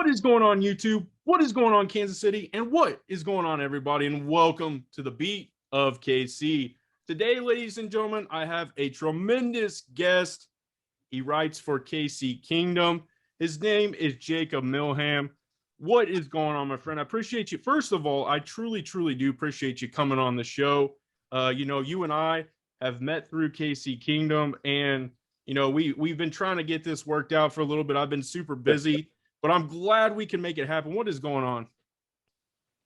What is going on, YouTube? What is going on, Kansas City? And what is going on, everybody? And welcome to the Beat of KC. Today, ladies and gentlemen, I have a tremendous guest. He writes for KC Kingdom. His name is Jacob Milham. What is going on, my friend? I appreciate you. First of all, I truly, truly do appreciate you coming on the show. You and I have met through KC Kingdom, and we've been trying to get this worked out for a little bit. I've been super busy, but I'm glad we can make it happen. What is going on?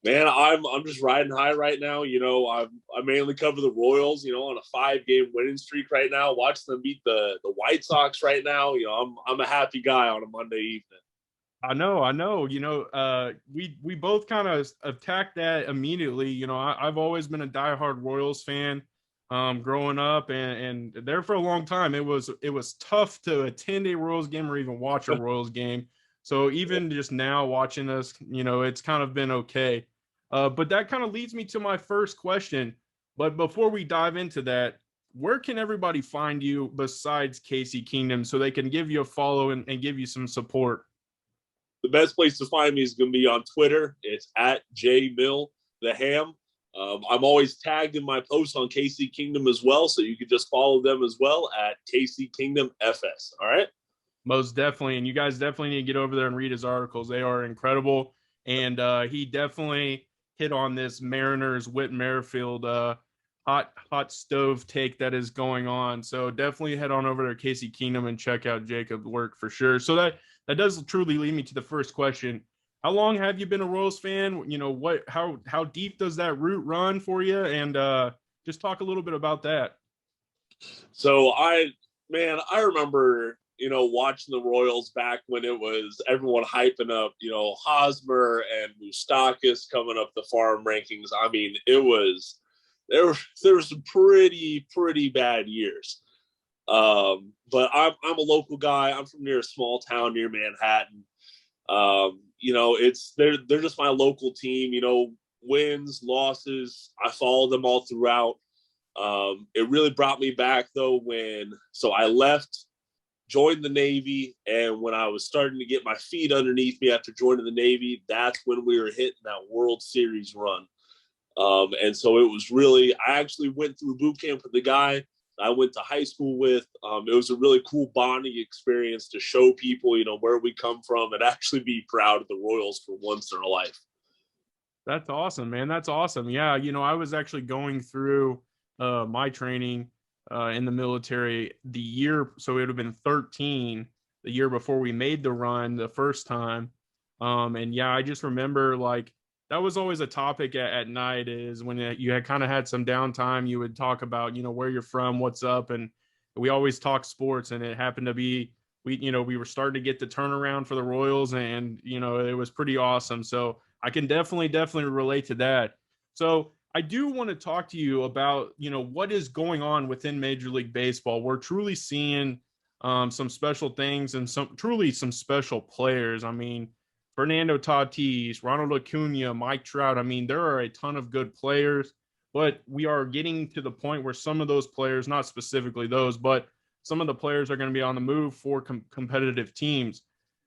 Man, I'm just riding high right now. I mainly cover the Royals. On a 5-game winning streak right now. Watching them beat the White Sox right now. I'm a happy guy on a Monday evening. I know. We both kind of attacked that immediately. I've always been a diehard Royals fan, growing up, and there for a long time. It was tough to attend a Royals game or even watch a Royals game. So even just now watching this, it's kind of been okay. But that kind of leads me to my first question. But before we dive into that, where can everybody find you besides KC Kingdom so they can give you a follow and give you some support? The best place to find me is going to be on Twitter. It's at jmilltheham. I'm always tagged in my posts on KC Kingdom as well, so you can just follow them as well at KC Kingdom FS. All right. Most definitely. And you guys definitely need to get over there and read his articles. They are incredible. And he definitely hit on this Mariners Whit Merrifield hot stove take that is going on. So definitely head on over to KC Kingdom and check out Jacob's work for sure. So that does truly lead me to the first question. How long have you been a Royals fan? How deep does that root run for you? And just talk a little bit about that. So I remember, watching the Royals back when it was everyone hyping up, Hosmer and Moustakas coming up the farm rankings. I mean, there were some pretty bad years. But I'm a local guy. I'm from near a small town near Manhattan. They're just my local team. Wins, losses, I follow them all throughout. It really brought me back though so I left, joined the Navy, and when I was starting to get my feet underneath me after joining the Navy, that's when we were hitting that World Series run. And so it was really, I actually went through boot camp with the guy I went to high school with. It was a really cool bonding experience to show people, where we come from and actually be proud of the Royals for once in our life. That's awesome, man. That's awesome. Yeah, I was actually going through my training in the military the year, so it would have been 13, the year before we made the run the first time. And yeah, I just remember that was always a topic at night, is when you had kind of had some downtime, you would talk about, where you're from, what's up. And we always talk sports, and it happened to be, we were starting to get the turnaround for the Royals, and, it was pretty awesome. So I can definitely relate to that. So I do want to talk to you about, what is going on within Major League Baseball. We're truly seeing some special things and some special players. I mean, Fernando Tatis, Ronald Acuna, Mike Trout. I mean, there are a ton of good players, but we are getting to the point where some of those players, not specifically those, but some of the players are going to be on the move for competitive teams.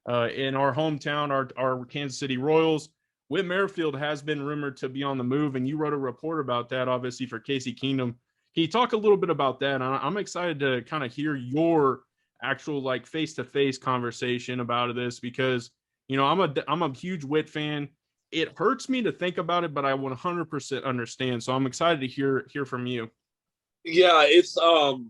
In our hometown, our Kansas City Royals, Whit Merrifield has been rumored to be on the move, and you wrote a report about that, obviously, for KC Kingdom. Can you talk a little bit about that? I'm excited to kind of hear your actual face-to-face conversation about this, because I'm a huge Whit fan. It hurts me to think about it, but I 100% understand. So I'm excited to hear from you. Yeah, it's for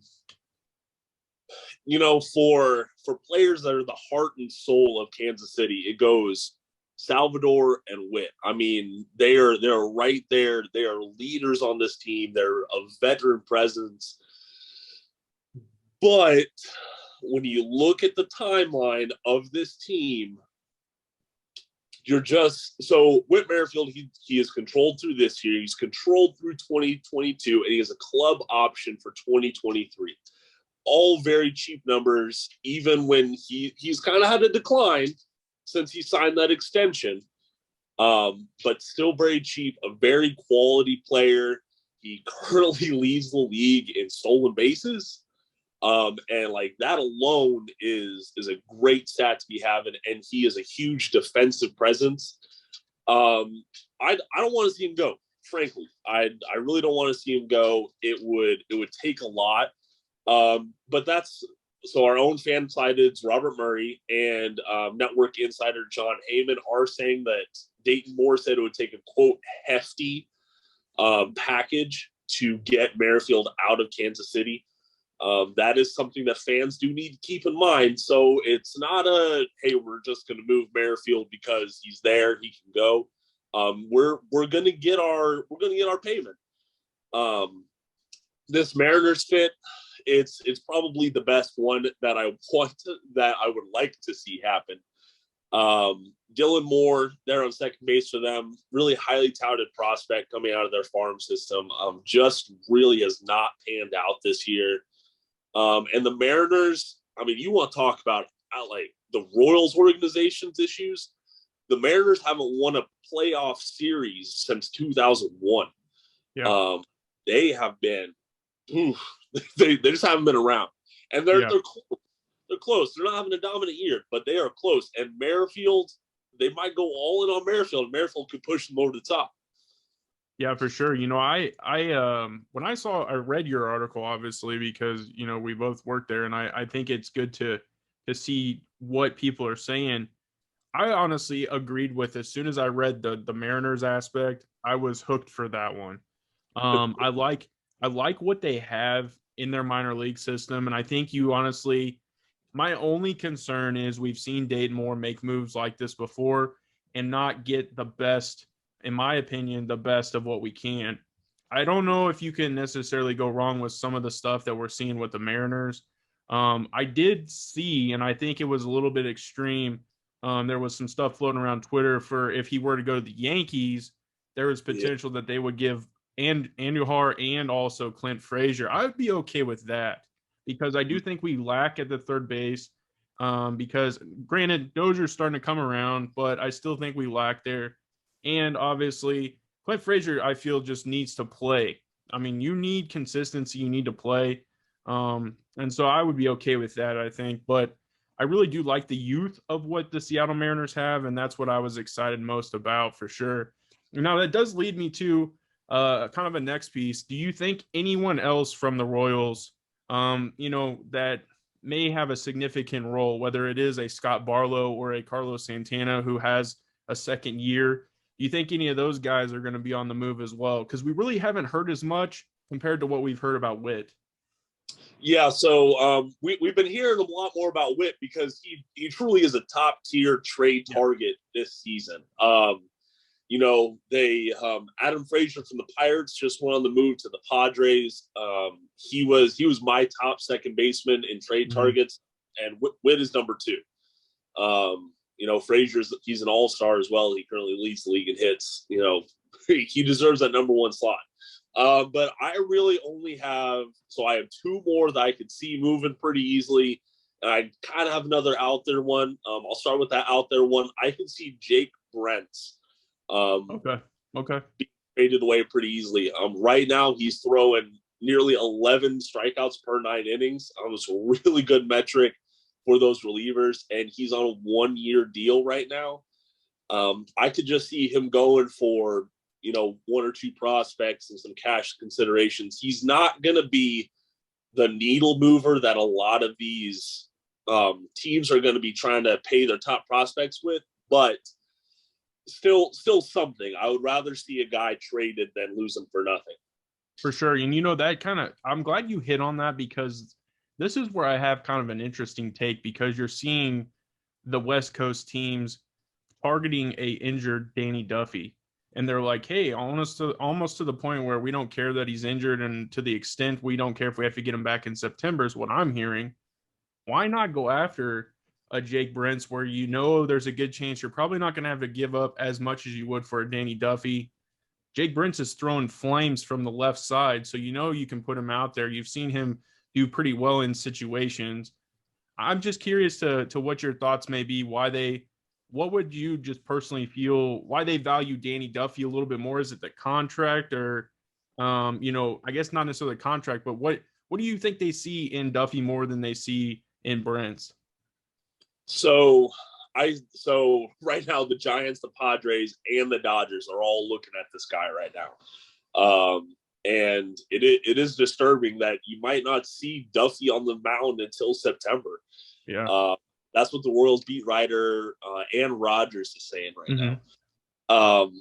players that are the heart and soul of Kansas City, it goes Salvador and Whit. I mean, they're right there. They are leaders on this team. They're a veteran presence. But when you look at the timeline of this team, Whit Merrifield, he is controlled through this year. He's controlled through 2022, and he has a club option for 2023. All very cheap numbers, even when he's kind of had a decline since he signed that extension. But still very cheap, a very quality player. He currently leads the league in stolen bases. And like that alone is a great stat to be having, and he is a huge defensive presence. I don't want to see him go. Frankly, I really don't want to see him go. It would take a lot. But that's so our own fan sided Robert Murray and network insider John Heyman are saying that Dayton Moore said it would take a quote hefty package to get Merrifield out of Kansas City. That is something that fans do need to keep in mind. So it's not a hey, we're just going to move Merrifield because he's there, he can go. We're going to get our payment. This Mariners fit, it's probably the best one that I would like to see happen. Dylan Moore, there on second base for them, really highly touted prospect coming out of their farm system. Just really has not panned out this year. And the Mariners, I mean, you want to talk about like the Royals organization's issues. The Mariners haven't won a playoff series since 2001. Yeah. They have been, they just haven't been around. And they're close. They're close. They're not having a dominant year, but they are close. And Merrifield, they might go all in on Merrifield. Merrifield could push them over the top. Yeah, for sure. You know, I when I read your article, obviously, because, you know, we both worked there, and I think it's good to see what people are saying. I honestly agreed with as soon as I read the Mariners aspect, I was hooked for that one. I like what they have in their minor league system, and I think you honestly, my only concern is we've seen Dayton Moore make moves like this before and not get the best, in my opinion, the best of what we can. I don't know if you can necessarily go wrong with some of the stuff that we're seeing with the Mariners. I did see, and I think it was a little bit extreme. There was some stuff floating around Twitter for if he were to go to the Yankees, there was potential that they would give Andujar and also Clint Frazier. I would be okay with that because I do think we lack at the third base. Because granted, Dozier's starting to come around, but I still think we lack there. And obviously, Clint Frazier, I feel, just needs to play. I mean, you need consistency, you need to play. And so I would be okay with that, I think. But I really do like the youth of what the Seattle Mariners have, and that's what I was excited most about for sure. Now, that does lead me to kind of a next piece. Do you think anyone else from the Royals, you know, that may have a significant role, whether it is a Scott Barlow or a Carlos Santana who has a second year, do you think any of those guys are going to be on the move as well? Because we really haven't heard as much compared to what we've heard about Witt. Yeah, so we've been hearing a lot more about Witt because he truly is a top tier trade target this season. You know, they Adam Frazier from the Pirates just went on the move to the Padres. He was my top second baseman in trade targets, and Witt is number two. You know, he's an all-star as well. He currently leads the league in hits. You know, he deserves that number one slot. But I really only have two more that I could see moving pretty easily. And I kind of have another out there one. I'll start with that out there one. I can see Jake Brentz. Okay. Traded away pretty easily. Right now he's throwing nearly 11 strikeouts per 9 innings. It's a really good metric for those relievers, and he's on a 1-year deal right now. I could just see him going for, you know, 1 or 2 prospects and some cash considerations. He's not going to be the needle mover that a lot of these teams are going to be trying to pay their top prospects with, but still something. I would rather see a guy traded than lose him for nothing. For sure. And, you know, that kind of, I'm glad you hit on that because this is where I have kind of an interesting take because you're seeing the West Coast teams targeting a injured Danny Duffy. And they're like, hey, almost to the point where we don't care that he's injured, and to the extent we don't care if we have to get him back in September is what I'm hearing. Why not go after a Jake Brentz where you know there's a good chance you're probably not going to have to give up as much as you would for a Danny Duffy? Jake Brentz is throwing flames from the left side, so you know you can put him out there. You've seen him do pretty well in situations. I'm just curious to what your thoughts may be, what would you just personally feel, why they value Danny Duffy a little bit more? Is it the contract or, you know, I guess not necessarily the contract, but what what do you think they see in Duffy more than they see in Brent's? So right now the Giants, the Padres, and the Dodgers are all looking at this guy right now. And it is disturbing that you might not see Duffy on the mound until September. Yeah. That's what the Royals beat writer Ann Rogers is saying right Mm-hmm. now.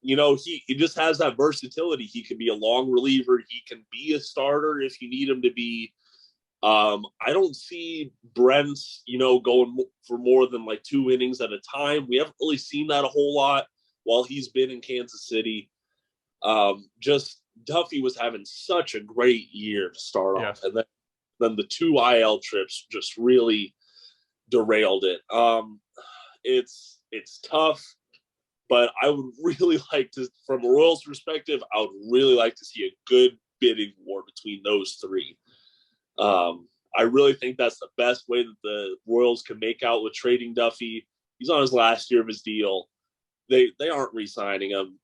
He just has that versatility. He can be a long reliever. He can be a starter if you need him to be. I don't see Brent, going for more than like 2 innings at a time. We haven't really seen that a whole lot while he's been in Kansas City. Just Duffy was having such a great year to start off, and then the 2 IL trips just really derailed it. It's tough, but I would really like to, from a Royals perspective, I would really like to see a good bidding war between those 3. I really think that's the best way that the Royals can make out with trading Duffy. He's on his last year of his deal. They aren't re-signing him.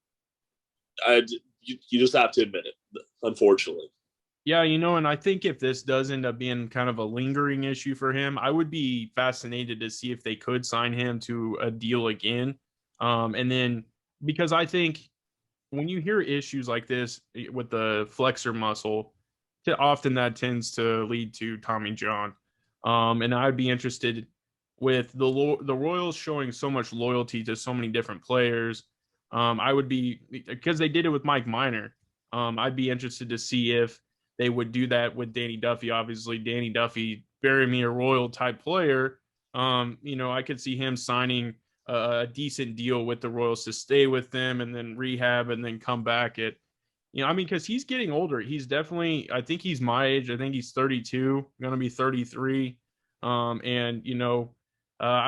You just have to admit it, unfortunately. Yeah, and I think if this does end up being kind of a lingering issue for him, I would be fascinated to see if they could sign him to a deal again. And then because I think when you hear issues like this with the flexor muscle, often that tends to lead to Tommy John. And I'd be interested with the Royals showing so much loyalty to so many different players. I would be, because they did it with Mike Minor. I'd be interested to see if they would do that with Danny Duffy. Obviously, Danny Duffy, bury me a Royal type player. I could see him signing a decent deal with the Royals to stay with them and then rehab and then come back at, because he's getting older. He's definitely, I think he's my age. I think he's 32, going to be 33. I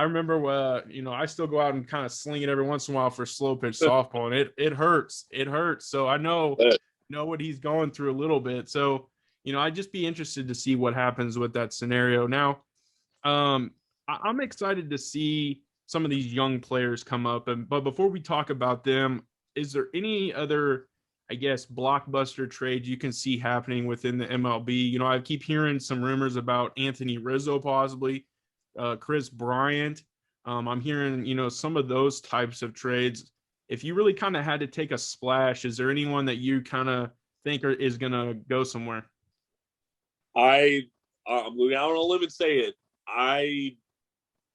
remember, I still go out and kind of sling it every once in a while for slow pitch softball, and it hurts. It hurts. So I know what he's going through a little bit. So, I'd just be interested to see what happens with that scenario. Now, I'm excited to see some of these young players come up. But before we talk about them, is there any other, I guess, blockbuster trades you can see happening within the MLB? I keep hearing some rumors about Anthony Rizzo possibly, Chris Bryant. I'm hearing, some of those types of trades. If you really kind of had to take a splash, is there anyone that you kind of think is going to go somewhere? I'm going out on a limb and say it. I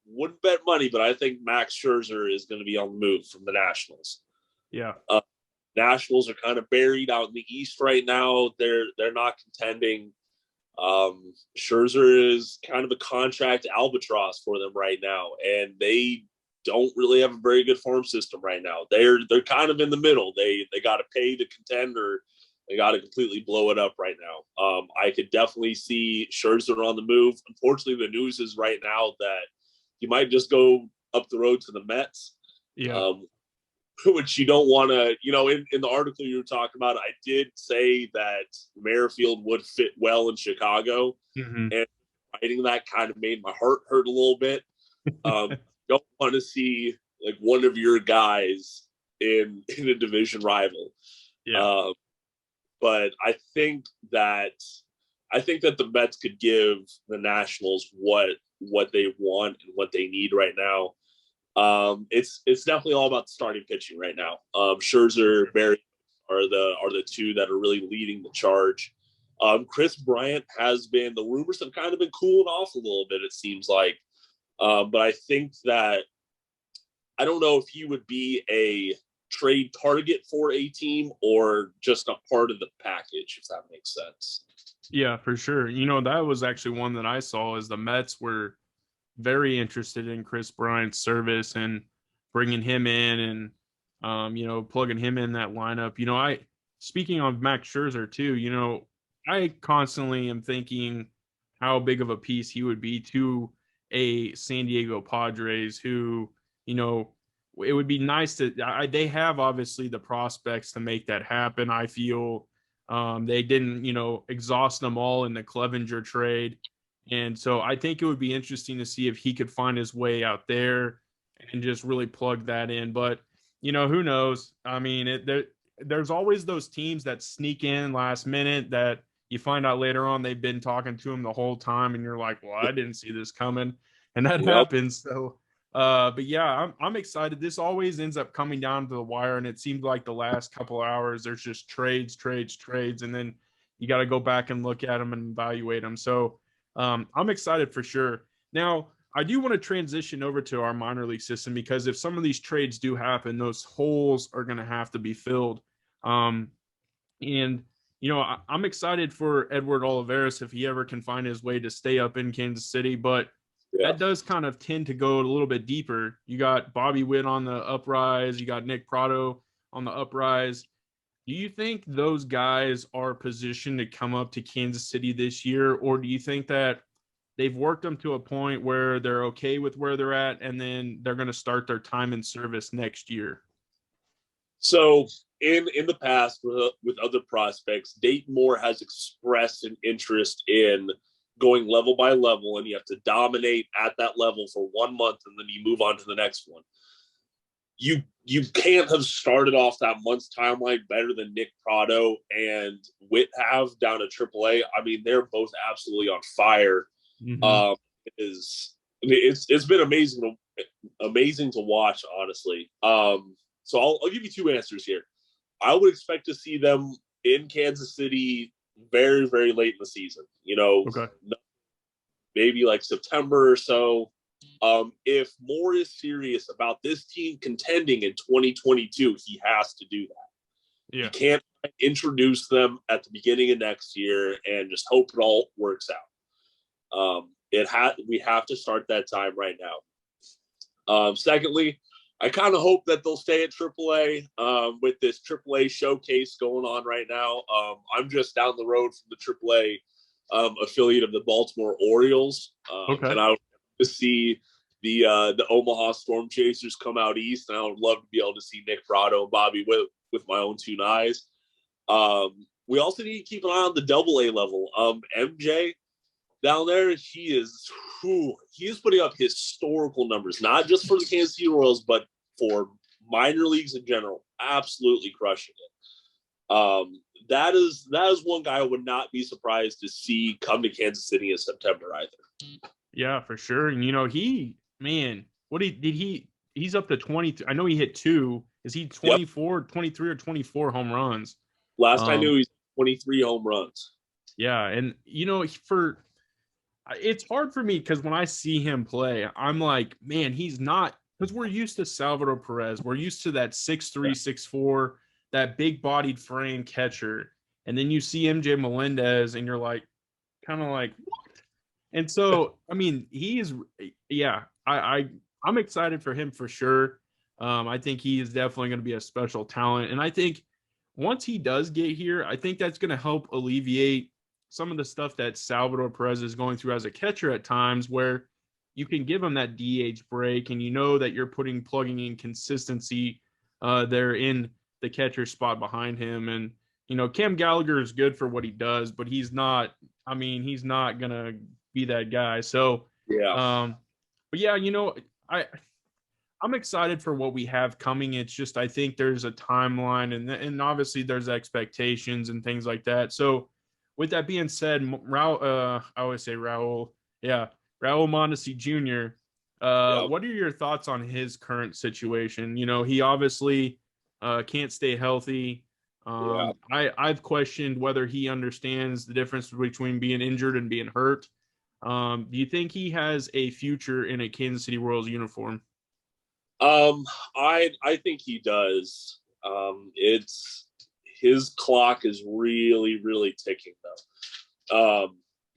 wouldn't bet money, but I think Max Scherzer is going to be on the move from the Nationals. Yeah. Nationals are kind of buried out in the East right now. They're not contending. Scherzer is kind of a contract albatross for them right now, and they don't really have a very good farm system right now. They're kind of in the middle. They got to pay to contend, or they got to completely blow it up right now. I could definitely see Scherzer on the move. Unfortunately, the news is right now that he might just go up the road to the Mets. Yeah. Which you don't want to, in the article you were talking about, I did say that Merrifield would fit well in Chicago. Mm-hmm. And writing that kind of made my heart hurt a little bit. Don't want to see like one of your guys in a division rival. Yeah. But I think that the Mets could give the Nationals what they want and what they need right now. It's definitely all about the starting pitching right now. Scherzer, Barry are the 2 that are really leading the charge. Chris Bryant has been, the rumors have kind of been cooling off a little bit, it seems like. But I think that, I don't know if he would be a trade target for a team or just a part of the package, if that makes sense. Yeah, for sure. That was actually one that I saw, is the Mets were very interested in Chris Bryant's service and bringing him in and, plugging him in that lineup. Speaking of Max Scherzer too, I constantly am thinking how big of a piece he would be to a San Diego Padres who, it would be nice they have obviously the prospects to make that happen. I feel they didn't, exhaust them all in the Clevenger trade. And so I think it would be interesting to see if he could find his way out there and just really plug that in. But, who knows? I mean, there's always those teams that sneak in last minute that, you find out later on they've been talking to him the whole time, and you're like, well, I didn't see this coming, and that Yep. happens. So, but yeah, I'm excited. This always ends up coming down to the wire, and it seemed like the last couple of hours there's just trades, and then you got to go back and look at them and evaluate them. So, I'm excited for sure. Now, I do want to transition over to our minor league system because if some of these trades do happen, those holes are going to have to be filled. And I'm excited for Edward Olivares if he ever can find his way to stay up in Kansas City, but Yeah. that does kind of tend to go a little bit deeper. You got Bobby Witt on the uprise, you got Nick Prado on the uprise. Do you think those guys are positioned to come up to Kansas City this year, or do you think that they've worked them to a point where they're okay with where they're at and then they're going to start their time in service next year? So in the past with other prospects, Dayton Moore has expressed an interest in going level by level, and you have to dominate at that level for 1 month, and then you move on to the next one. You can't have started off that month's timeline better than Nick Prado and Witt have down at AAA. I mean, they're both absolutely on fire. Mm-hmm. It's been amazing to watch, honestly. So I'll give you two answers here. I would expect to see them in Kansas City very, very late in the season. Okay. Maybe like September or so. If Moore is serious about this team contending in 2022, he has to do that. Yeah. You can't introduce them at the beginning of next year and just hope it all works out. We have to start that time right now. Secondly, I kind of hope that they'll stay at AAA with this AAA showcase going on right now. I'm just down the road from the AAA affiliate of the Baltimore Orioles, Okay. and I would love to see the Omaha Storm Chasers come out east, and I would love to be able to see Nick Prado and Bobby with my own two eyes. We also need to keep an eye on the AA level. MJ down there, he is putting up historical numbers, not just for the Kansas City Royals, but for minor leagues in general. Absolutely crushing it. That is one guy I would not be surprised to see come to Kansas City in September either. Yeah, for sure. And he's up to 20. I know he hit 2. Is he 24, yep. 23 or 24 home runs? Last I knew, he's 23 home runs. Yeah. And it's hard for me because when I see him play, I'm like, man, he's not, because we're used to Salvador Perez. We're used to that 6'3", 6'4", that big bodied frame catcher. And then you see MJ Melendez and you're like, kind of like, what? And so, I mean, I'm excited for him for sure. I think he is definitely going to be a special talent. And I think once he does get here, I think that's going to help alleviate some of the stuff that Salvador Perez is going through as a catcher at times, where you can give him that DH break and you know that you're plugging in consistency there in the catcher spot behind him. And, Cam Gallagher is good for what he does, but he's not going to be that guy. So, but yeah, I'm excited for what we have coming. It's just, I think there's a timeline and obviously there's expectations and things like that. So with that being said, I always say Raul Mondesi Jr. What are your thoughts on his current situation? He obviously can't stay healthy. I've questioned whether he understands the difference between being injured and being hurt. Do you think he has a future in a Kansas City Royals uniform? I think he does. It's his clock is really, really ticking though.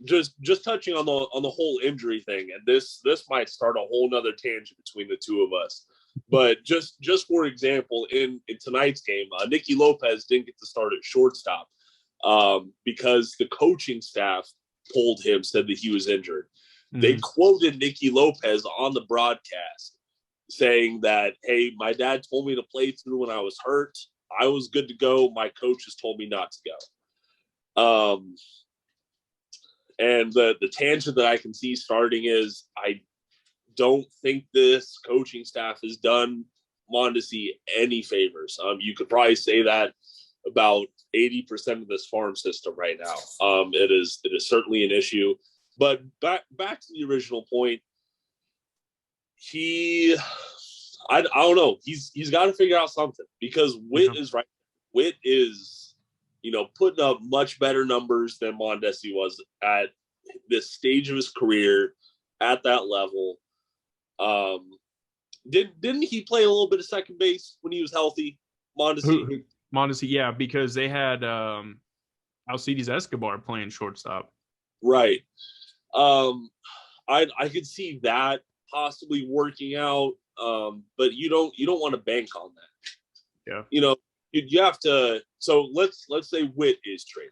Just touching on the whole injury thing, and this might start a whole nother tangent between the two of us. But just for example, in tonight's game, Nicky Lopez didn't get to start at shortstop because the coaching staff told him, said that he was injured. Mm-hmm. They quoted Nicky Lopez on the broadcast saying that, hey, my dad told me to play through when I was hurt. I was good to go. My coaches told me not to go. And the tangent that I can see starting is I don't think this coaching staff has done Mondesi any favors. You could probably say that about 80% of this farm system right now. It is certainly an issue. But back to the original point, I don't know. He's got to figure out something, because Witt is right. Witt is, putting up much better numbers than Mondesi was at this stage of his career at that level. Didn't he play a little bit of second base when he was healthy, Mondesi? Mondesi, yeah, because they had Alcides Escobar playing shortstop. Right. I could see that possibly working out, but you don't want to bank on that. Yeah. You have to. So let's say Witt is traded.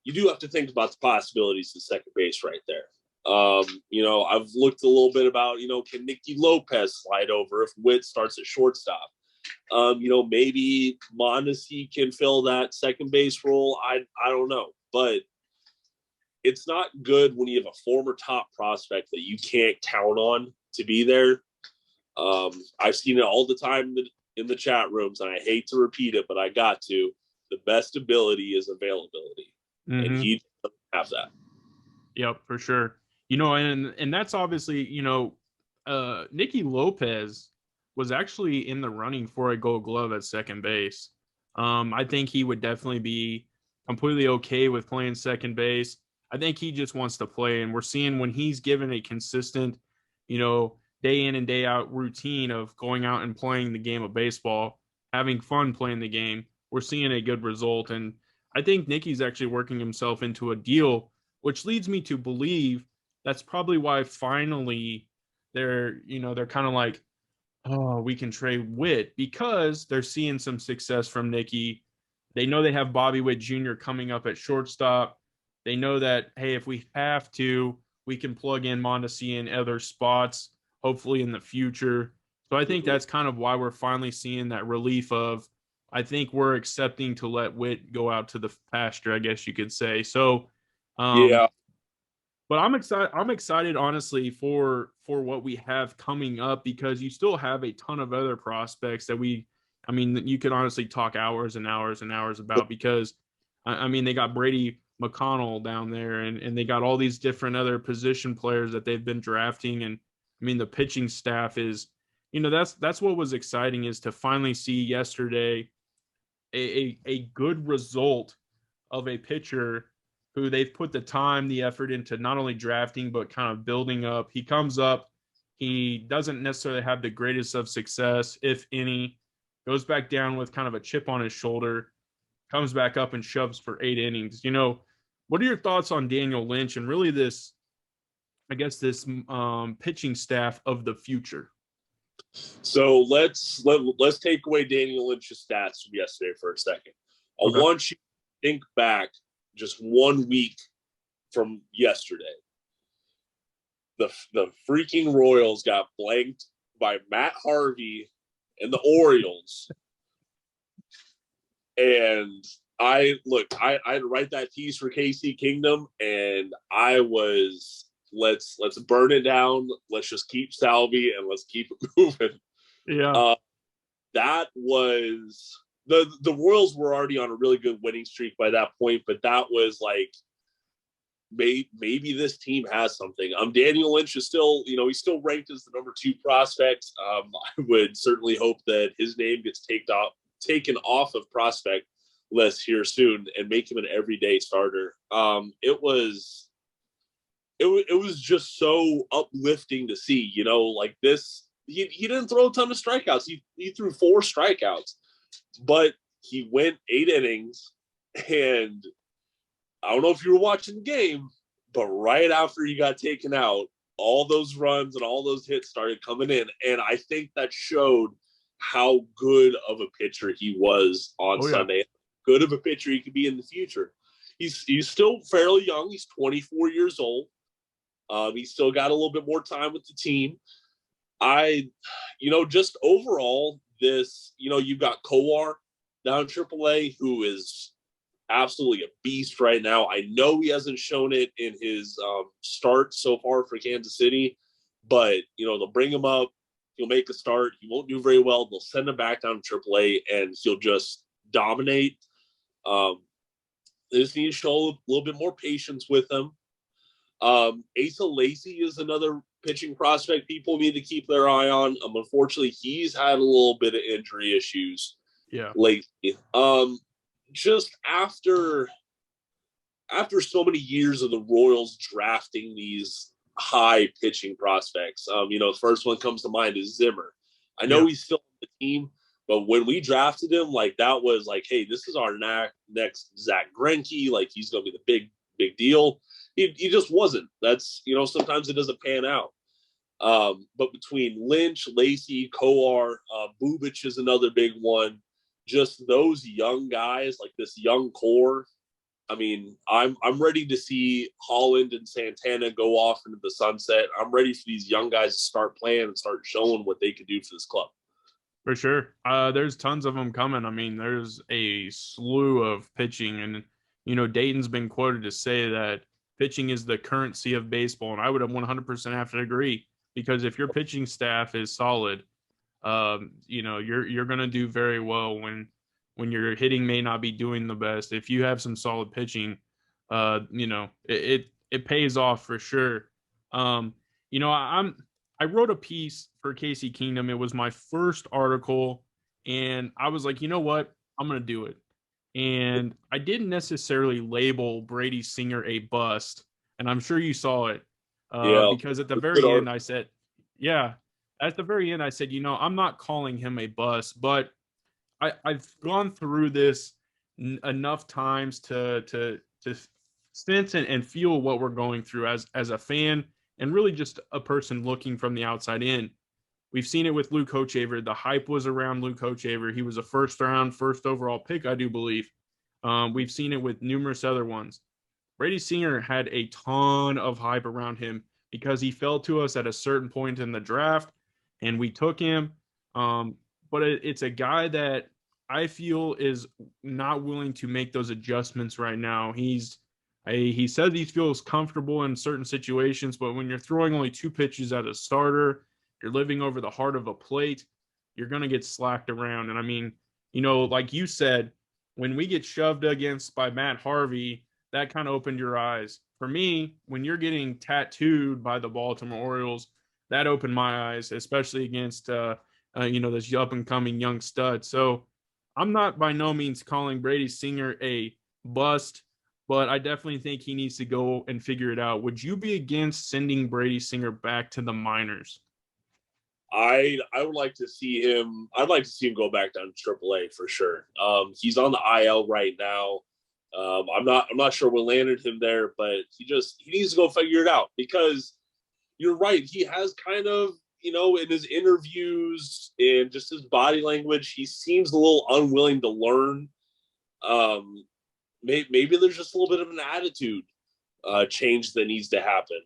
You do have to think about the possibilities of second base right there. I've looked a little bit about, can Nicky Lopez slide over if Witt starts at shortstop? Maybe Mondesi can fill that second base role. I don't know, but it's not good when you have a former top prospect that you can't count on to be there. I've seen it all the time in the chat rooms, and I hate to repeat it, but I got to. The best ability is availability, and he doesn't have that. Yep, for sure. And that's obviously, Nicky Lopez was actually in the running for a Gold Glove at second base. I think he would definitely be completely okay with playing second base. I think he just wants to play, and we're seeing when he's given a consistent, day in and day out routine of going out and playing the game of baseball, having fun playing the game, we're seeing a good result. And I think Nicky's actually working himself into a deal, which leads me to believe that's probably why finally they're kind of like, oh, we can trade Witt, because they're seeing some success from Nicky. They know they have Bobby Witt Jr. coming up at shortstop. They know that, hey, if we have to, we can plug in Mondesi in other spots, hopefully in the future. So I think that's kind of why we're finally seeing that relief of, I think we're accepting to let Witt go out to the pasture, I guess you could say. So, yeah. But I'm excited, honestly, for what we have coming up, because you still have a ton of other prospects that you could honestly talk hours and hours and hours about, because, they got Brady McConnell down there, and they got all these different other position players that they've been drafting. And the pitching staff is, that's what was exciting, is to finally see yesterday a good result of a pitcher who they've put the time, the effort into not only drafting, but kind of building up. He comes up, he doesn't necessarily have the greatest of success, if any, goes back down with kind of a chip on his shoulder, comes back up and shoves for 8 innings. What are your thoughts on Daniel Lynch and really this, I guess, this pitching staff of the future? So let's take away Daniel Lynch's stats from yesterday for a second. Okay. I want you to think back just 1 week from yesterday. The freaking Royals got blanked by Matt Harvey and the Orioles. And I had to write that piece for KC Kingdom, and I was, let's burn it down. Let's just keep Salvi and let's keep it moving. Yeah. That was the Royals were already on a really good winning streak by that point, but that was like, maybe this team has something. Daniel Lynch is still, he's still ranked as the number 2 prospect. I would certainly hope that his name gets taken off of prospect list here soon and make him an everyday starter. It was just so uplifting to see, like this. He didn't throw a ton of strikeouts. He threw 4 strikeouts, but he went 8 innings, and I don't know if you were watching the game, but right after he got taken out, all those runs and all those hits started coming in. And I think that showed how good of a pitcher he was on Sunday. Good of a pitcher he could be in the future. He's still fairly young. He's 24 years old. He's still got a little bit more time with the team. Just overall, this, you've got Kowar down in AAA, who is absolutely a beast right now. I know he hasn't shown it in his start so far for Kansas City, but, they'll bring him up. He'll make a start. He won't do very well. They'll send him back down to AAA, and he'll just dominate. They just need to show a little bit more patience with him. Asa Lacy is another pitching prospect people need to keep their eye on. Unfortunately, he's had a little bit of injury issues lately. Just after so many years of the Royals drafting these high pitching prospects, the first one comes to mind is Zimmer. I know he's still on the team, but when we drafted him, like that was like, hey, this is our next Zach Greinke. Like he's going to be the big deal. He just wasn't. That's, sometimes it doesn't pan out. But between Lynch, Lacy, Coar, Bubic is another big one. Just those young guys, like this young core. I mean, I'm ready to see Holland and Santana go off into the sunset. I'm ready for these young guys to start playing and start showing what they could do for this club. For sure. There's tons of them coming. I mean, there's a slew of pitching, and Dayton's been quoted to say that pitching is the currency of baseball, and I would have 100% have to agree, because if your pitching staff is solid, you're going to do very well when your hitting may not be doing the best. If you have some solid pitching, it pays off for sure. I wrote a piece for Casey Kingdom. It was my first article, and I was like, you know what? I'm going to do it. And I didn't necessarily label Brady Singer a bust, and I'm sure you saw it, because at the very end I said, I'm not calling him a bust, but I've gone through this enough times to sense and feel what we're going through as a fan, and really just a person looking from the outside in. We've seen it with Luke Hochevar. The hype was around Luke Hochevar. He was a first overall pick, I do believe. We've seen it with numerous other ones. Brady Singer had a ton of hype around him because he fell to us at a certain point in the draft, and we took him. But it's a guy that I feel is not willing to make those adjustments right now. He says he feels comfortable in certain situations, but when you're throwing only 2 pitches at a starter, you're living over the heart of a plate, you're going to get slacked around. And I mean, like you said, when we get shoved against by Matt Harvey, that kind of opened your eyes. For me, when you're getting tattooed by the Baltimore Orioles, that opened my eyes, especially against, this up and coming young stud. So I'm not by no means calling Brady Singer a bust, but I definitely think he needs to go and figure it out. Would you be against sending Brady Singer back to the minors? I would like to see him. I'd like to see him go back down to AAA for sure. He's on the IL right now. I'm not sure what landed him there, but he needs to go figure it out, because you're right. He has kind of, in his interviews and just his body language, he seems a little unwilling to learn. Maybe there's just a little bit of an attitude change that needs to happen.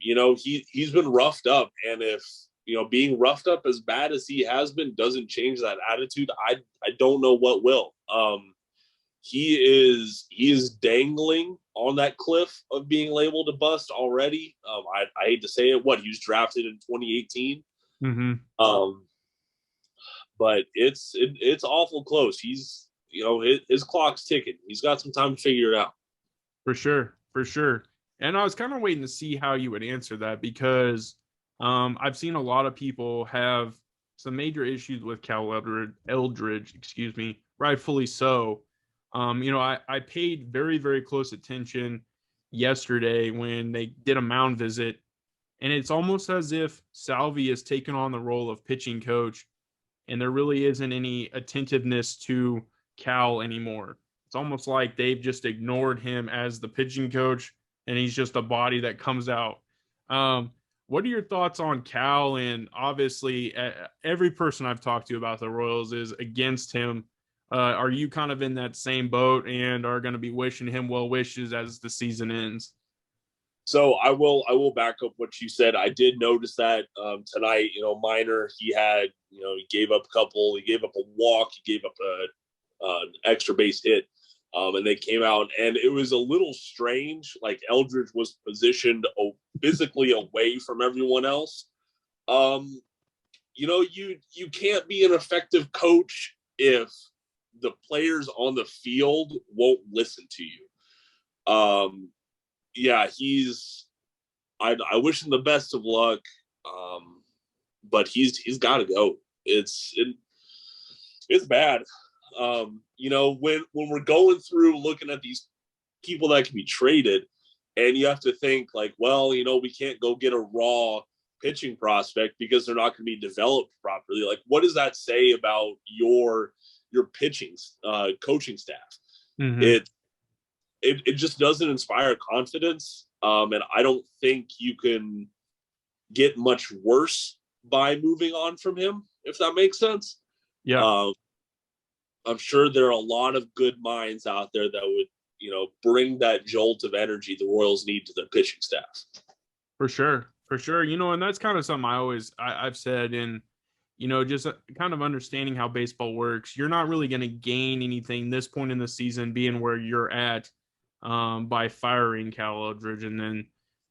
He's been roughed up, and if being roughed up as bad as he has been doesn't change that attitude, I don't know what will. He is dangling on that cliff of being labeled a bust already. I hate to say it. He was drafted in 2018. Mm-hmm. But it's awful close. He's his clock's ticking. He's got some time to figure it out. For sure. And I was kind of waiting to see how you would answer that, because I've seen a lot of people have some major issues with Cal Eldridge, rightfully so. I paid very, very close attention yesterday when they did a mound visit, and it's almost as if Salvi has taken on the role of pitching coach, and there really isn't any attentiveness to Cal anymore. It's almost like they've just ignored him as the pitching coach, and he's just a body that comes out. What are your thoughts on Cal? And obviously, every person I've talked to about the Royals is against him. Are you kind of in that same boat and are going to be wishing him well wishes as the season ends? So I will back up what you said. I did notice that tonight, Minor, he gave up a couple, he gave up a walk, he gave up an extra base hit. And they came out, and it was a little strange. Like Eldridge was positioned physically away from everyone else. You can't be an effective coach if the players on the field won't listen to you. Yeah, I wish him the best of luck. But he's got to go. It's bad. When we're going through looking at these people that can be traded, and you have to think like, well, we can't go get a raw pitching prospect because they're not going to be developed properly. Like, what does that say about your pitching coaching staff? Mm-hmm. It just doesn't inspire confidence. And I don't think you can get much worse by moving on from him, if that makes sense. Yeah. I'm sure there are a lot of good minds out there that would, bring that jolt of energy the Royals need to the pitching staff. For sure. And that's kind of something I've said, and, just kind of understanding how baseball works. You're not really going to gain anything this point in the season being where you're at by firing Cal Eldridge and then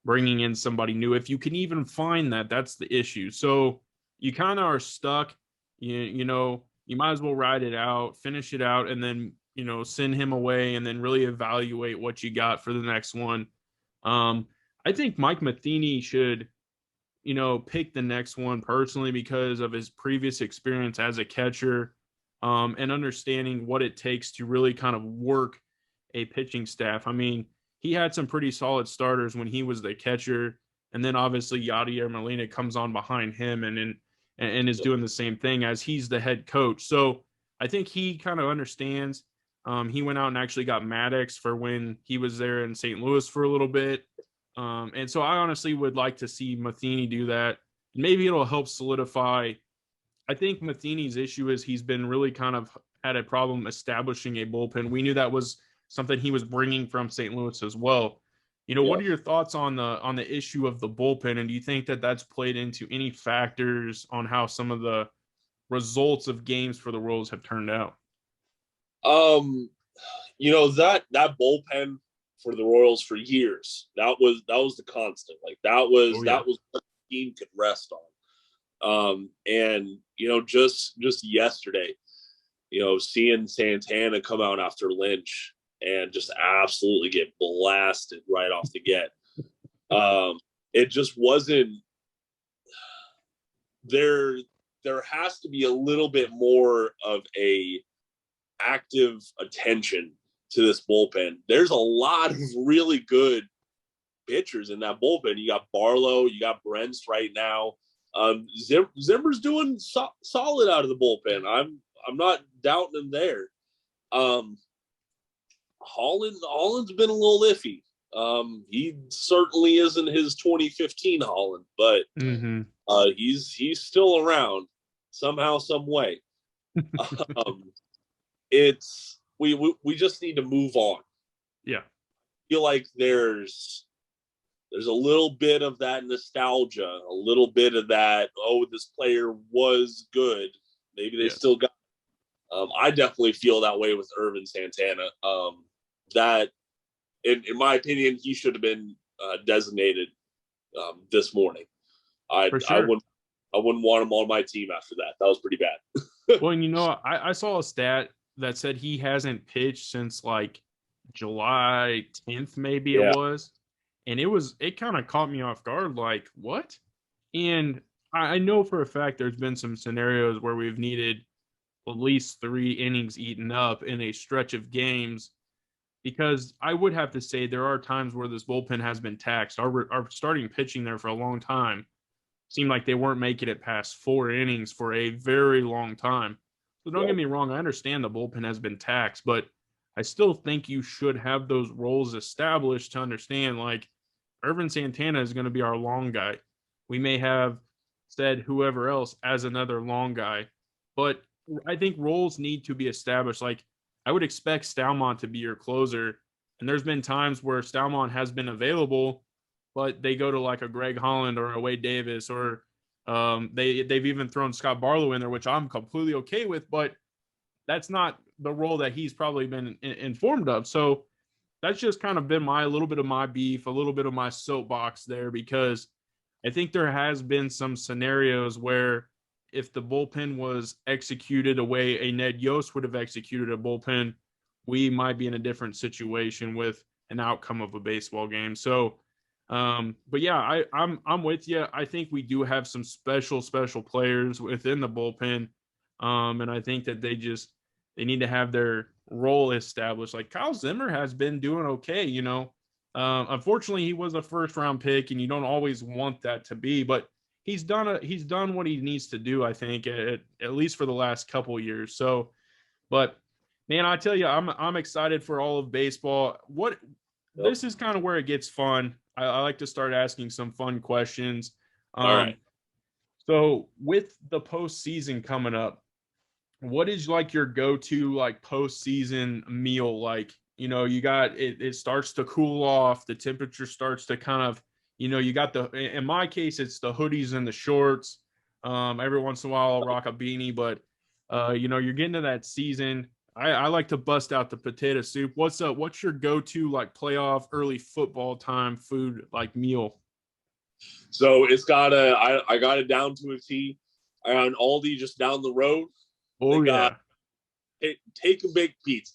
bringing in somebody new. If you can even find that, that's the issue. So you kind of are stuck. You might as well ride it out, finish it out, and then, send him away and then really evaluate what you got for the next one. I think Mike Matheny should, pick the next one personally because of his previous experience as a catcher and understanding what it takes to really kind of work a pitching staff. I mean, he had some pretty solid starters when he was the catcher, and then obviously Yadier Molina comes on behind him and is doing the same thing as he's the head coach. So I think he kind of understands. He went out and actually got Maddox for when he was there in St. Louis for a little bit. And so I honestly would like to see Matheny do that. Maybe it'll help solidify. I think Matheny's issue is he's been really kind of had a problem establishing a bullpen. We knew that was something he was bringing from St. Louis as well. What are your thoughts on the issue of the bullpen? And do you think that that's played into any factors on how some of the results of games for the Royals have turned out? That bullpen for the Royals for years, that was the constant. Like that was what the team could rest on. And just yesterday, seeing Santana come out after Lynch and just absolutely get blasted right off the get. It just wasn't there. There has to be a little bit more of a active attention to this bullpen. There's a lot of really good pitchers in that bullpen. You got Barlow, you got Brentz right now. Zimmer's doing solid out of the bullpen. I'm not doubting him there. Holland's been a little iffy. He certainly isn't his 2015 Holland, but he's still around somehow, some way. We just need to move on. Yeah, I feel like there's a little bit of that nostalgia, a little bit of that. Oh, this player was good. Maybe they still got. I definitely feel that way with Ervin Santana. That, in my opinion, he should have been designated this morning. I wouldn't want him on my team after that. That was pretty bad. Well, and I saw a stat that said he hasn't pitched since like July 10th, maybe it was. And it kind of caught me off guard, like, what? And I know for a fact there's been some scenarios where we've needed at least 3 innings eaten up in a stretch of games, because I would have to say there are times where this bullpen has been taxed. Our starting pitching there for a long time seemed like they weren't making it past 4 innings for a very long time. So don't get me wrong, I understand the bullpen has been taxed, but I still think you should have those roles established to understand, like, Ervin Santana is going to be our long guy. We may have said whoever else as another long guy, but I think roles need to be established. Like, I would expect Stalmont to be your closer, and there's been times where Stalmont has been available, but they go to like a Greg Holland or a Wade Davis, or they've even thrown Scott Barlow in there, which I'm completely okay with, but that's not the role that he's probably been informed of. So that's just kind of been a little bit of my beef, a little bit of my soapbox there, because I think there has been some scenarios where if the bullpen was executed a way a Ned Yost would have executed a bullpen, we might be in a different situation with an outcome of a baseball game. So, but yeah, I'm with you. I think we do have some special players within the bullpen, and I think that they need to have their role established. Like Kyle Zimmer has been doing okay, you know. Unfortunately, he was a first round pick, and you don't always want that to be, but he's done what he needs to do. I think at least for the last couple of years. So, but man, I tell you, I'm excited for all of baseball. This is kind of where it gets fun. I like to start asking some fun questions. All right. So with the postseason coming up, what is like your go-to like postseason meal? Like, you know, you got it starts to cool off, the temperature starts to kind of, you know, you got in my case, it's the hoodies and the shorts. Every once in a while I'll rock a beanie, but you know, you're getting to that season. I like to bust out the potato soup. What's your go-to like playoff early football time food like meal? So I got it down to a T. I got an Aldi just down the road. Oh yeah. Take a big pizza.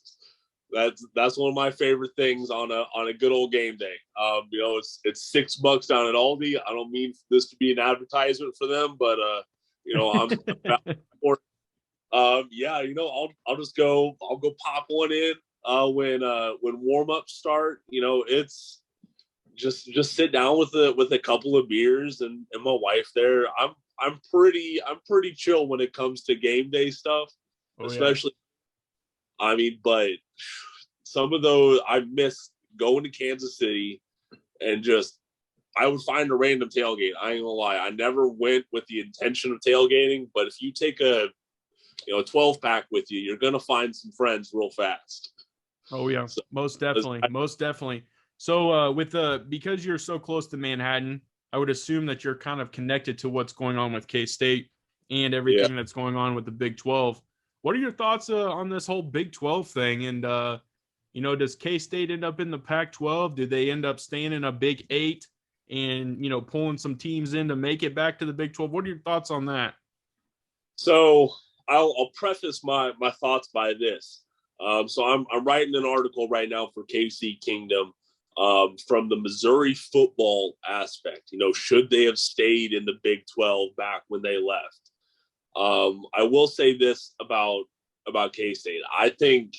That's one of my favorite things on a good old game day. You know, it's $6 down at Aldi. I don't mean this to be an advertisement for them, but you know, yeah, you know, I'll go pop one in when warm ups start. You know, it's just sit down with a couple of beers and my wife there. I'm pretty chill when it comes to game day stuff, especially. I mean, but some of those I miss going to Kansas City and just I would find a random tailgate. I ain't gonna lie, I never went with the intention of tailgating, but if you take a 12 pack with you, you're gonna find some friends real fast. Oh yeah, so, most definitely. So because you're so close to Manhattan, I would assume that you're kind of connected to what's going on with K-State and everything that's going on with the Big 12. What are your thoughts on this whole Big 12 thing? And you know, does K-State end up in the Pac-12? Do they end up staying in a Big 8 and, you know, pulling some teams in to make it back to the Big 12? What are your thoughts on that? So I'll preface my thoughts by this. So I'm writing an article right now for KC Kingdom from the Missouri football aspect. You know, should they have stayed in the Big 12 back when they left? I will say this about K-State. I think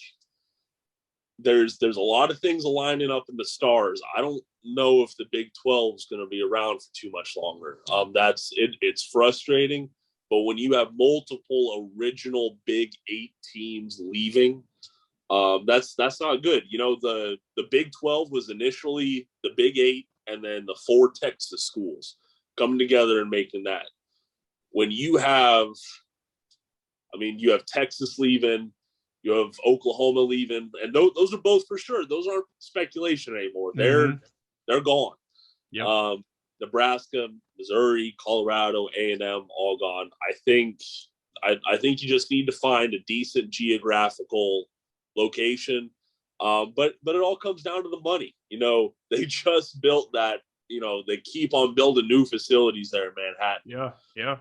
there's a lot of things aligning up in the stars. I don't know if the Big 12 is going to be around for too much longer. It's frustrating, but when you have multiple original Big 8 teams leaving, that's not good. You know, the Big 12 was initially the Big 8 and then the 4 Texas schools coming together and making that. When you have Texas leaving, you have Oklahoma leaving, and those are both for sure. Those aren't speculation anymore. They're gone. Yep. Nebraska, Missouri, Colorado, A&M, all gone. I think you just need to find a decent geographical location. But it all comes down to the money. You know, they just built that. You know, they keep on building new facilities there in Manhattan. Yeah.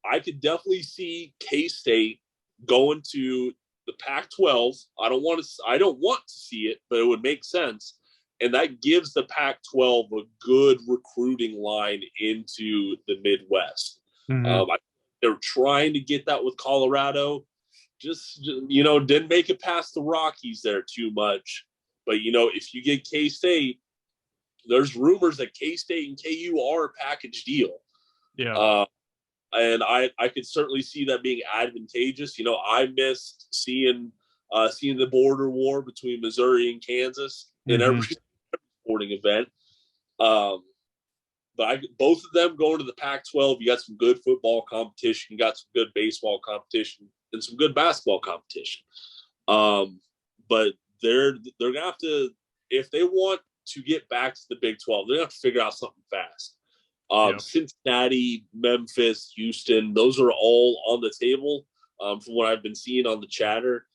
I could definitely see K-State going to the Pac-12. I don't want to see it, but it would make sense. And that gives the Pac-12 a good recruiting line into the Midwest. Mm-hmm. They're trying to get that with Colorado. Just didn't make it past the Rockies there too much. But, you know, if you get K-State, there's rumors that K-State and KU are a package deal. Yeah. And I could certainly see that being advantageous. You know, I missed seeing the border war between Missouri and Kansas in every sporting event. But both of them going to the Pac-12, you got some good football competition, you got some good baseball competition, and some good basketball competition. But they're gonna have to, if they want to get back to the Big 12, they're gonna have to figure out something fast. Cincinnati, Memphis, Houston, those are all on the table from what I've been seeing on the chatter.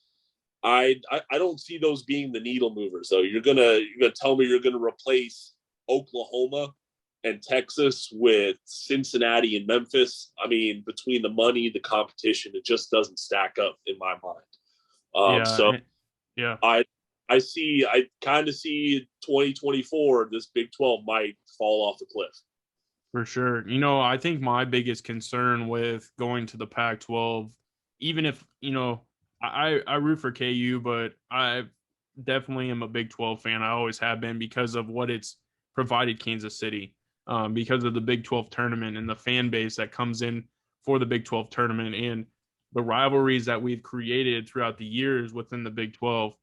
I don't see those being the needle movers, though. You're gonna tell me you're gonna replace Oklahoma and Texas with Cincinnati and Memphis. I mean, between the money, the competition, it just doesn't stack up in my mind. So Yeah. Yeah. I I kind of see 2024, this Big 12 might fall off the cliff. For sure. I think my biggest concern with going to the Pac-12, even if, I root for KU, but I definitely am a Big 12 fan. I always have been because of what it's provided Kansas City, because of the Big 12 tournament and the fan base that comes in for the Big 12 tournament and the rivalries that we've created throughout the years within the Big 12.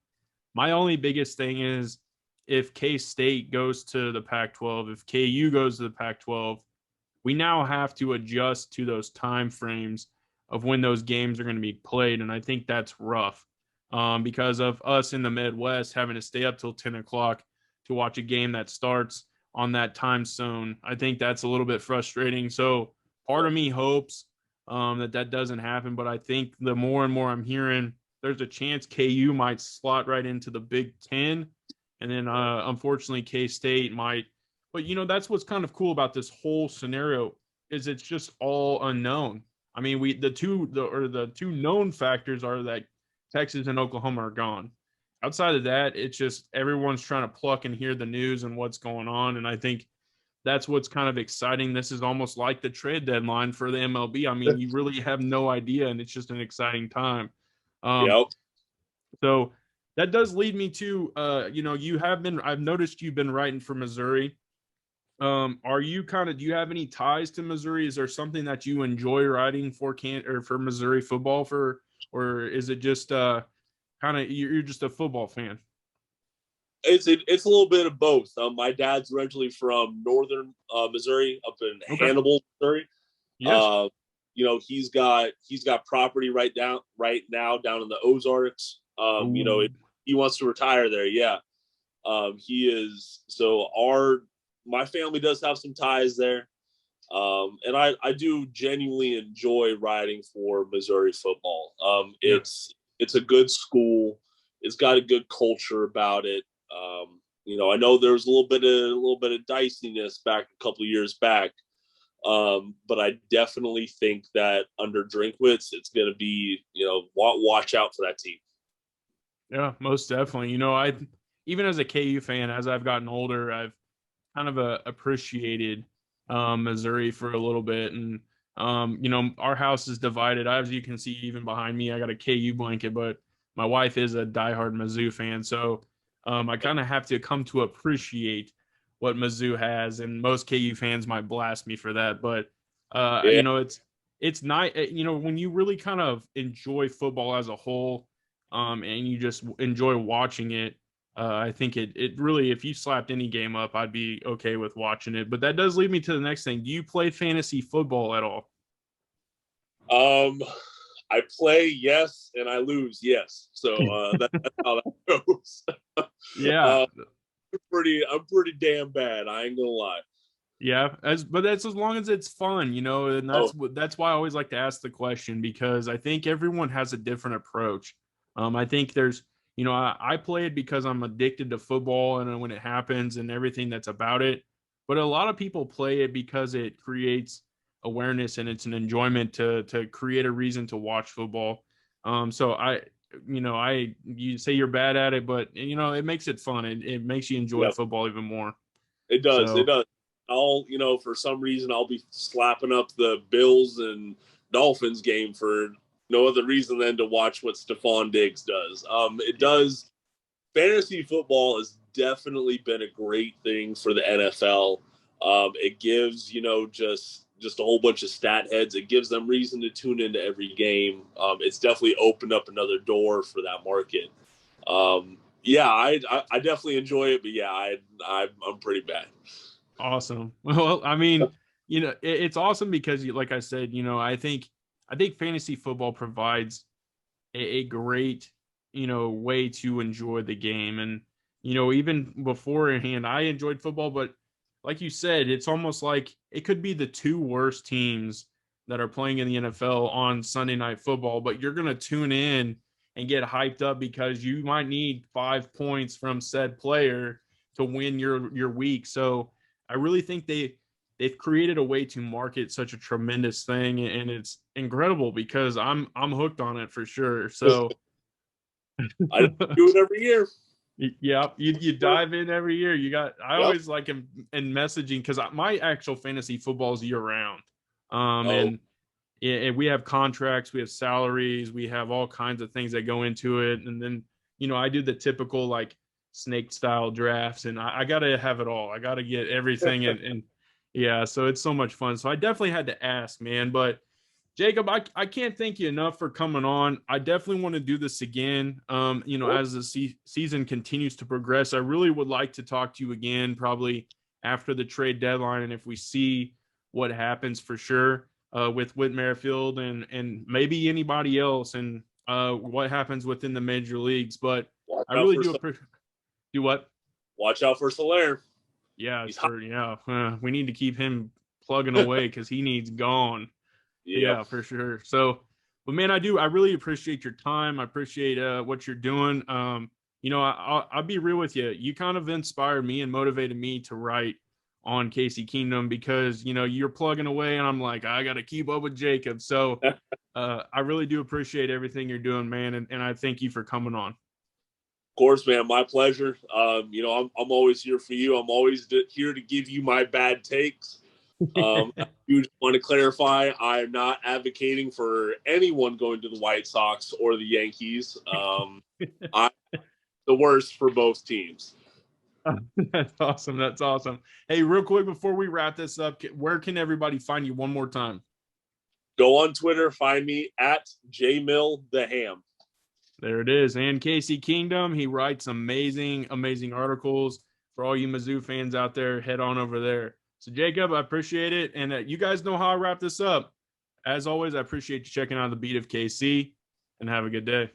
My only biggest thing is if K-State goes to the Pac-12, if KU goes to the Pac-12, we now have to adjust to those time frames of when those games are going to be played. And I think that's rough because of us in the Midwest having to stay up till 10 o'clock to watch a game that starts on that time zone. I think that's a little bit frustrating. So part of me hopes that doesn't happen. But I think the more and more I'm hearing, there's a chance KU might slot right into the Big Ten. And then unfortunately, K-State might. But that's what's kind of cool about this whole scenario is it's just all unknown. I mean, the two known factors are that Texas and Oklahoma are gone. Outside of that, it's just everyone's trying to pluck and hear the news and what's going on. And I think that's what's kind of exciting. This is almost like the trade deadline for the MLB. I mean, you really have no idea, and it's just an exciting time. Um, Yep. so that does lead me to, I've noticed you've been writing for Missouri. Are you do you have any ties to Missouri? Is there something that you enjoy writing for for Missouri football or is it just you're just a football fan? It's a little bit of both. My dad's originally from northern Missouri, up in Okay. Hannibal, Missouri. Yes. Uh, he's got property right now down in the Ozarks. He wants to retire there. Yeah. He is. So my family does have some ties there. And I do genuinely enjoy writing for Missouri football. Yeah. It's a good school. It's got a good culture about it. I know there was a little bit of diciness back a couple of years back, but I definitely think that under Drinkwitz, it's going to be watch out for that team. Yeah, most definitely. I even as a KU fan, as I've gotten older, I've kind of appreciated Missouri for a little bit, and our house is divided. As you can see, even behind me, I got a KU blanket, but my wife is a diehard Mizzou fan, so I kind of have to come to appreciate what Mizzou has, and most KU fans might blast me for that, but Yeah, it's nice, when you really kind of enjoy football as a whole, and you just enjoy watching it. I think it really, if you slapped any game up, I'd be okay with watching it. But that does lead me to the next thing. Do you play fantasy football at all? I play yes, and I lose yes. So that's how that goes. Yeah, uh, I'm pretty damn bad. I ain't gonna lie. yeah. But that's as long as it's fun, and Oh, that's why I always like to ask the question because I think everyone has a different approach. I think there's, I play it because I'm addicted to football and when it happens and everything that's about it. But a lot of people play it because it creates awareness and it's an enjoyment to create a reason to watch football. So you say you're bad at it, but it makes it fun. It makes you enjoy yeah, football even more. it does. It So does. For some reason, I'll be slapping up the Bills and Dolphins game for no other reason than to watch what Stephon Diggs does. It yeah, does. Fantasy football has definitely been a great thing for the NFL. It gives just a whole bunch of stat heads. It gives them reason to tune into every game. It's definitely opened up another door for that market. Yeah, I definitely enjoy it, but yeah, I'm pretty bad. awesome. Well, I mean, it's awesome because, like I said, I think fantasy football provides a great, way to enjoy the game. And, even beforehand, I enjoyed football, but like you said, it's almost like it could be the two worst teams that are playing in the NFL on Sunday Night Football, but you're going to tune in and get hyped up because you might need 5 points from said player to win your week. So I really think they've created a way to market such a tremendous thing, and it's incredible because I'm hooked on it for sure. So I do it every year. yeah, you dive in every year. I Yep. always like in messaging because my actual fantasy football is year round. Oh, And we have contracts, we have salaries, we have all kinds of things that go into it. And then, I do the typical like snake style drafts, and I got to have it all. I got to get everything. And yeah, so it's so much fun. So I definitely had to ask, man. But Jacob, I can't thank you enough for coming on. I definitely want to do this again. As the season continues to progress, I really would like to talk to you again, probably after the trade deadline. And if we see what happens for sure with Whit Merrifield and maybe anybody else, and what happens within the major leagues. But watch I out really for do appreciate. Do what? watch out for Solaire. Yeah, He's hot. for we need to keep him plugging away because he needs gone. Yep. Yeah, for sure. So, but man, I really appreciate your time. I appreciate what you're doing. I'll be real with you. You kind of inspired me and motivated me to write on Casey Kingdom because you're plugging away, and I'm like, I got to keep up with Jacob. So, I really do appreciate everything you're doing, man, and I thank you for coming on. Of course, man, my pleasure. I'm always here for you. I'm always here to give you my bad takes. I do just want to clarify, I'm not advocating for anyone going to the White Sox or the Yankees. I'm the worst for both teams. That's awesome. That's awesome. Hey, real quick before we wrap this up, where can everybody find you one more time? Go on Twitter, find me at jmilltheham. There it is. And Casey Kingdom, he writes amazing, amazing articles. For all you Mizzou fans out there, head on over there. So, Jacob, I appreciate it. And you guys know how I wrap this up. As always, I appreciate you checking out the Beat of KC, and have a good day.